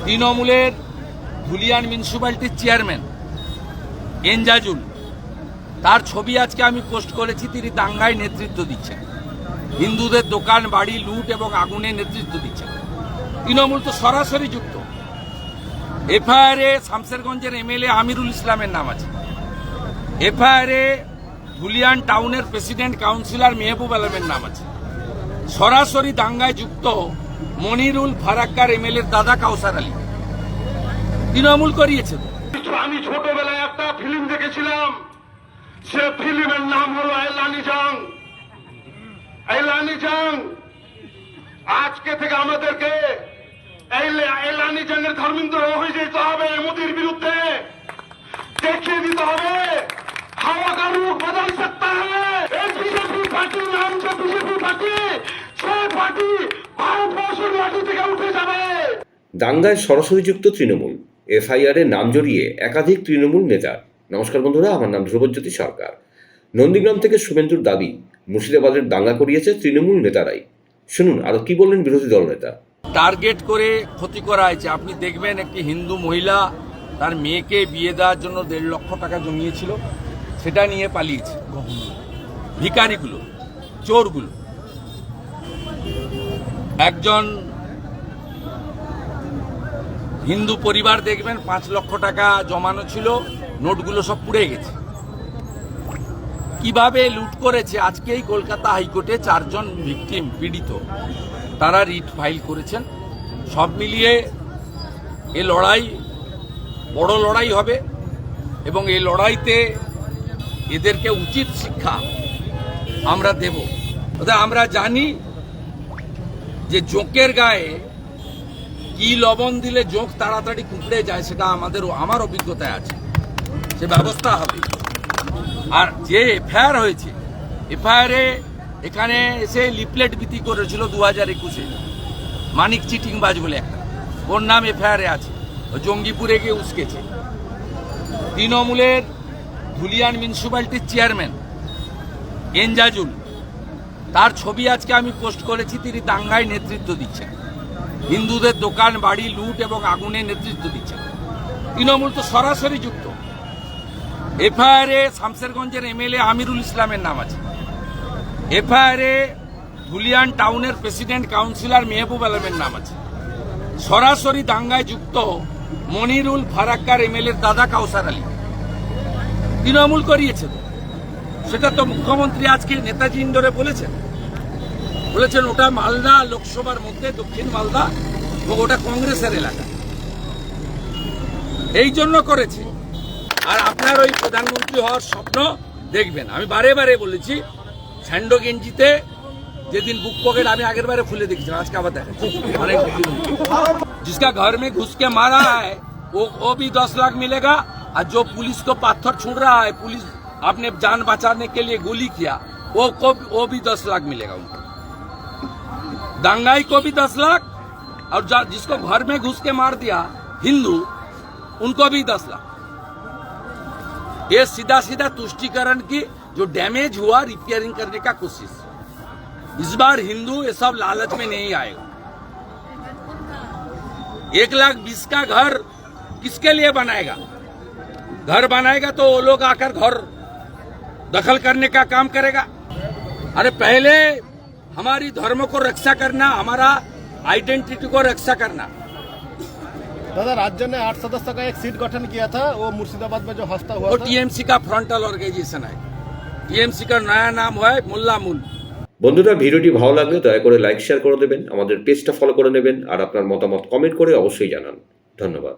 তৃণমূলের ধুলিয়ান মিউনিসিপ্যালিটির চেয়ারম্যান এনজাজুল, তার ছবি আজকে আমি পোস্ট করেছি। তিনি দাঙ্গায় নেতৃত্ব দিচ্ছেন, হিন্দুদের দোকান বাড়ি লুট এবং আগুনে নেতৃত্ব দিচ্ছেন। তৃণমূল তো সরাসরি যুক্ত। এফআইআরে শামসেরগঞ্জের এমএলএ আমিরুল ইসলামের নাম আছে। এফআইআরে ধুলিয়ান টাউনের প্রেসিডেন্ট কাউন্সিলর মেহবুব আলমের নাম আছে। সরাসরি দাঙ্গায় যুক্ত মনিরুল ফারাক্কার এমএলএর দাদা কাউসার আলী। তৃণমূল করিয়েছে। আমি ছোটবেলায় একটা ফিল্ম দেখেছিলাম, সে ফিল্মের নাম হলো এলানি জং। এলানি জং আজকে থেকে আমাদেরকে এলানি জংয়ের ধর্মেন্দ্র হয়ে যেতে হবে, মোদির বিরুদ্ধে দেখিয়ে দিতে হবে হাওয়া का रुख बदल सकता है। बीजेपी पार्टी नाम से बीजेपी पार्टी সেই পার্টি ভারতবর্ষের মাটি থেকে উঠে যাবে। দাঙ্গায় সরাসরি যুক্ত তৃণমূল, এফআইআর এর নাম জড়িয়ে একাধিক তৃণমূল নেতা। নমস্কার বন্ধুরা, আমার নাম ধ্রুবজ্যোতি সরকার। নন্দীগ্রাম থেকে শুভেন্দুর দাবি, মুর্শিদাবাদের দাঙ্গা করিয়েছে তৃণমূল নেতারাই। শুনুন আরো কি বললেন বিরোধী দল নেতা। টার্গেট করে ক্ষতি করা হয়েছে। আপনি দেখবেন একটি হিন্দু মহিলা তার মেয়েকে বিয়ে দেওয়ার জন্য 1.5 লক্ষ টাকা জমিয়েছিল, সেটা নিয়ে পালিয়েছে। ভিখারিগুলো, চোরগুলো। একজন হিন্দু পরিবার দেখবেন 5 লক্ষ টাকা জমানো ছিল, নোটগুলো সব পুড়ে গেছে। কিভাবে লুট করেছে, আজকেই কলকাতা হাইকোর্টে 4 জন ভিকটিম পীড়িত তারা রিট ফাইল করেছেন। সব মিলিয়ে এ লড়াই বড় লড়াই হবে এবং এই লড়াইতে এদেরকে উচিত শিক্ষা আমরা দেব। আমরা জানি যে জোঁকের গায়ে কি লবণ দিলে জোঁক তাড়াতাড়ি কুঁকড়ে যায়, সেটা আমার অভিজ্ঞতায় আছে। সে ব্যবস্থা হবে। আর যে এফআইআর হয়েছে, এফআইআরে এখানে এসে লিফলেট বিক্রি করেছিল 2021-এ মানিক চিটিংবাজ বলে একটা, ওর নাম এফআইআরে আছে। জঙ্গিপুরে গিয়ে উস্কেছে। তৃণমূলের ধুলিয়ান মিউনিসিপ্যালিটির চেয়ারম্যান এনজাজুল, তার ছবি আজকে আমি পোস্ট করেছি। তিনি দাঙ্গায় নেতৃত্ব দিচ্ছেন, হিন্দুদের দোকান বাড়ি লুট এবং আগুনে নেতৃত্ব দিচ্ছেন। তৃণমূল তো সরাসরি যুক্ত। এফআইআরে শামসেরগঞ্জের এমএলএ আমিরুল ইসলামের নাম আছে। এফআইআরে ধুলিয়ান টাউনের প্রেসিডেন্ট কাউন্সিলর মেহবুব আলমের নাম আছে। সরাসরি দাঙ্গায় যুক্ত মনিরুল ফারাক্কার এমএলএর দাদা কাউসার আলী। তৃণমূল করিয়েছে। সেটা তো মুখ্যমন্ত্রী আজকে নেতাজি ইন্ডোরে বলেছেন ওটা মালদা লোকসভার মধ্যে, দক্ষিণ মালদা, এবং ওটা কংগ্রেসের এলাকা। এই জন্য করেছে। আর আপনার ওই প্রধানমন্ত্রী হওয়ার স্বপ্ন দেখবেন। আমি বারে বারে বলেছি, স্যান্ডো গেঞ্জিতে যেদিন বুক পকেট আমি আগের বারে খুলে দেখেছিলাম, আজকে আবার দেখা অনেক। जिसका घर में घुस के मारा है वो भी 10 लाख मिलेगा, और जो पुलिस को पत्थर छोड़ रहा है, पुलिस अपने जान बचाने के लिए गोली किया, वो भी 10 लाख मिलेगा उनको। दंगाई को भी 10 लाख, और जिसको घर में घुस के मार दिया हिंदू, उनको भी 10 लाख। ये सीधा सीधा तुष्टीकरण की जो डैमेज हुआ रिपेयरिंग करने का कोशिश। इस बार हिंदू ये सब लालच में नहीं आएगा। 1,20,000 का घर किसके लिए बनाएगा? घर बनाएगा तो वो लोग आकर घर दखल करने का काम करेगा। अरे पहले हमारी धर्म को रक्षा करना, हमारा आइडेंटिटी को रक्षा करना। दादा, राज्य ने 8 सदस्य का एक सीट गठन किया था, वो मुर्शिदाबाद में जो हफ्ता हुआ वो टीएमसी का फ्रंटल ऑर्गेनाइजेशन है। टीएमसी का नया नाम है मुल्ला मुल। বন্ধুরা, ভিডিওটি ভালো লাগলে দয়া করে লাইক শেয়ার করে দেবেন, আমাদের পেজটা ফলো করে নেবেন, আর আপনার মতামত কমেন্ট করে অবশ্যই জানান। ধন্যবাদ।